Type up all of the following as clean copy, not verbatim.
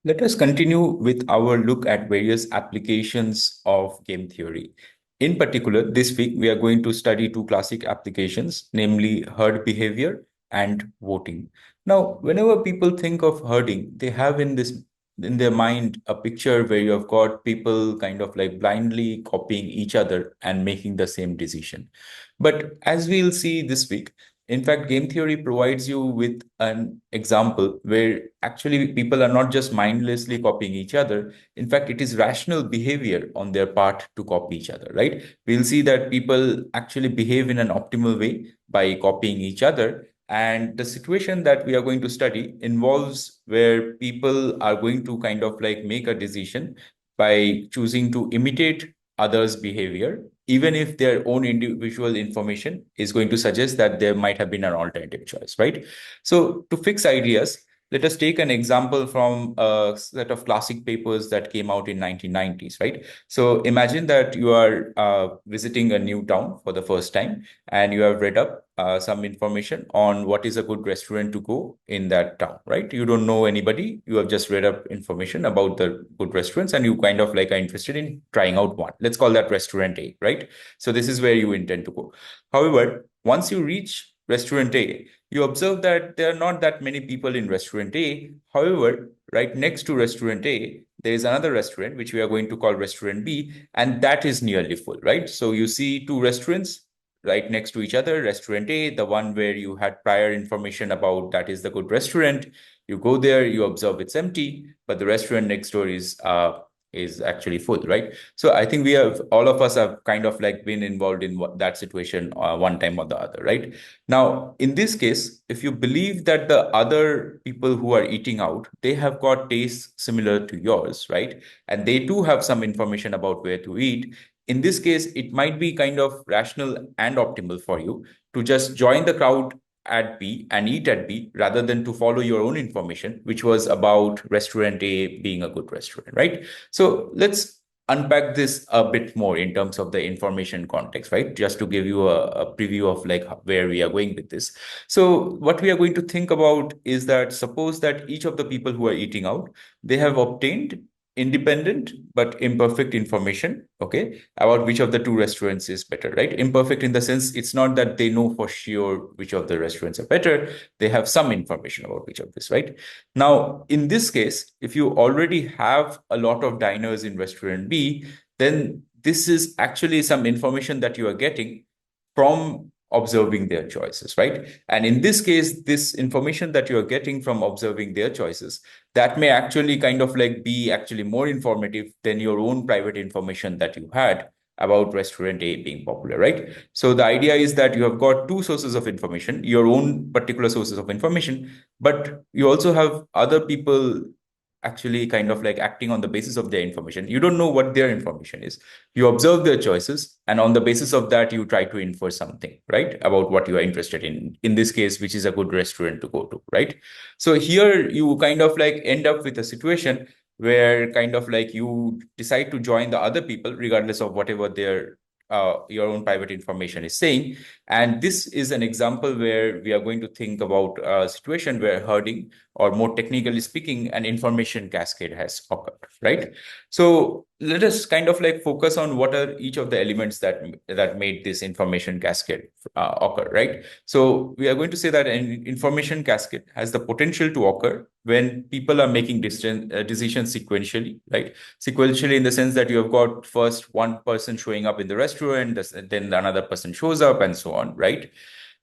Let us continue with our look at various applications of game theory. In particular, this week we are going to study two classic applications, namely herd behavior and voting. Now, whenever people think of herding, they have in their mind a picture where you have got people kind of like blindly copying each other and making the same decision. But as we'll see this week, in fact, game theory provides you with an example where actually people are not just mindlessly copying each other. In fact, it is rational behavior on their part to copy each other, right? We'll see that people actually behave in an optimal way by copying each other. And the situation that we are going to study involves where people are going to kind of like make a decision by choosing to imitate others' behavior, even if their own individual information is going to suggest that there might have been an alternative choice, right? So to fix ideas, let us take an example from a set of classic papers that came out in 1990s, right? So imagine that you are visiting a new town for the first time and you have read up some information on what is a good restaurant to go in that town, right? You don't know anybody. You have just read up information about the good restaurants and you kind of like are interested in trying out one. Let's call that restaurant A, right? So this is where you intend to go. However, once you reach restaurant A, you observe that there are not that many people in restaurant A. However, right next to restaurant A, there is another restaurant, which we are going to call restaurant B, and that is nearly full, right? So you see two restaurants right next to each other. Restaurant A, the one where you had prior information about that is the good restaurant. You go there, you observe it's empty, but the restaurant next door is actually full, right? So I think all of us have kind of like been involved in that situation one time or the other, right? Now, in this case, if you believe that the other people who are eating out, they have got tastes similar to yours, right? And they too have some information about where to eat. In this case, it might be kind of rational and optimal for you to just join the crowd at B and eat at B rather than to follow your own information, which was about restaurant A being a good restaurant, right? So let's unpack this a bit more in terms of the information context, right? Just to give you a preview of like where we are going with this. So what we are going to think about is that suppose that each of the people who are eating out, they have obtained independent but imperfect information, okay, about which of the two restaurants is better, right? Imperfect in the sense it's not that they know for sure which of the restaurants are better. They have some information about which of this, right? Now, in this case, if you already have a lot of diners in restaurant B, then this is actually some information that you are getting from observing their choices, right? And in this case, this information that you're getting from observing their choices, that may actually kind of like be actually more informative than your own private information that you had about restaurant A being popular, right? So the idea is that you have got two sources of information, your own particular sources of information, but you also have other people actually kind of like acting on the basis of their information. You don't know what their information is. You observe their choices, and on the basis of that, you try to infer something, right, about what you are interested in this case, which is a good restaurant to go to, right? So here you kind of like end up with a situation where kind of like you decide to join the other people, regardless of whatever your own private information is saying. And this is an example where we are going to think about a situation where herding, or more technically speaking, an information cascade has occurred, right? So let us kind of like focus on what are each of the elements that made this information cascade occur, right? So we are going to say that an information cascade has the potential to occur when people are making decisions sequentially, right? Sequentially in the sense that you have got first one person showing up in the restaurant, then another person shows up, and so on, right?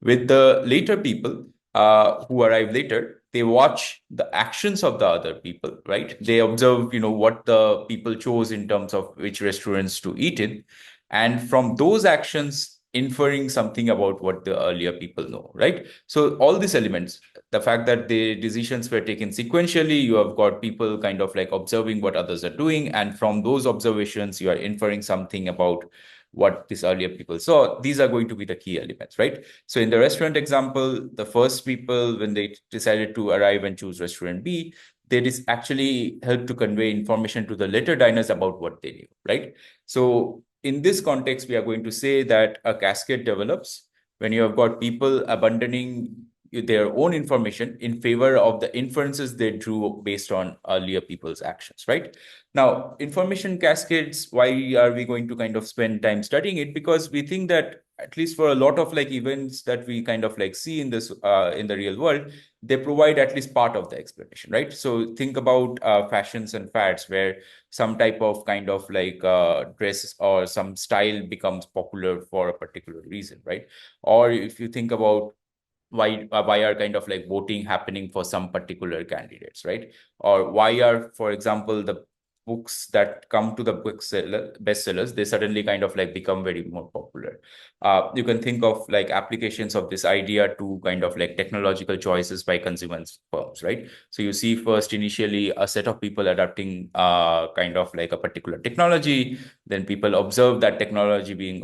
With the later people who arrive later, they watch the actions of the other people, right? They observe, what the people chose in terms of which restaurants to eat in. And from those actions, inferring something about what the earlier people know, right? So all these elements, the fact that the decisions were taken sequentially, you have got people kind of like observing what others are doing. And from those observations, you are inferring something about what these earlier people saw. These are going to be the key elements, right? So in the restaurant example, the first people, when they decided to arrive and choose restaurant B, they actually helped to convey information to the later diners about what they knew, right? So in this context, we are going to say that a cascade develops when you have got people abandoning their own information in favor of the inferences they drew based on earlier people's actions, right? Now, information cascades, why are we going to kind of spend time studying it? Because we think that at least for a lot of like events that we kind of like see in this in the real world, they provide at least part of the explanation, right? So think about fashions and fads where some type of kind of like dress or some style becomes popular for a particular reason, right? Or if you think about why are kind of like voting happening for some particular candidates, right? Or why are, for example, the books that come to the bestsellers, they suddenly kind of like become very more popular. You can think of like applications of this idea to kind of like technological choices by consumer firms, right? So you see first initially a set of people adopting kind of like a particular technology, then people observe that technology been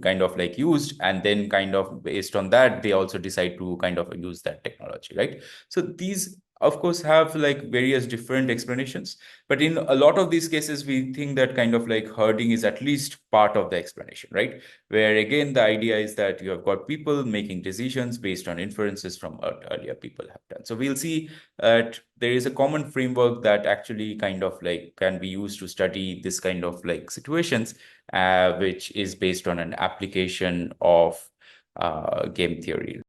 kind of like used, and then kind of based on that they also decide to kind of use that technology, right? So these of course have like various different explanations, but in a lot of these cases we think that kind of like herding is at least part of the explanation, right? Where again the idea is that you have got people making decisions based on inferences from what earlier people have done. So we'll see that there is a common framework that actually kind of like can be used to study this kind of like situations, which is based on an application of game theory.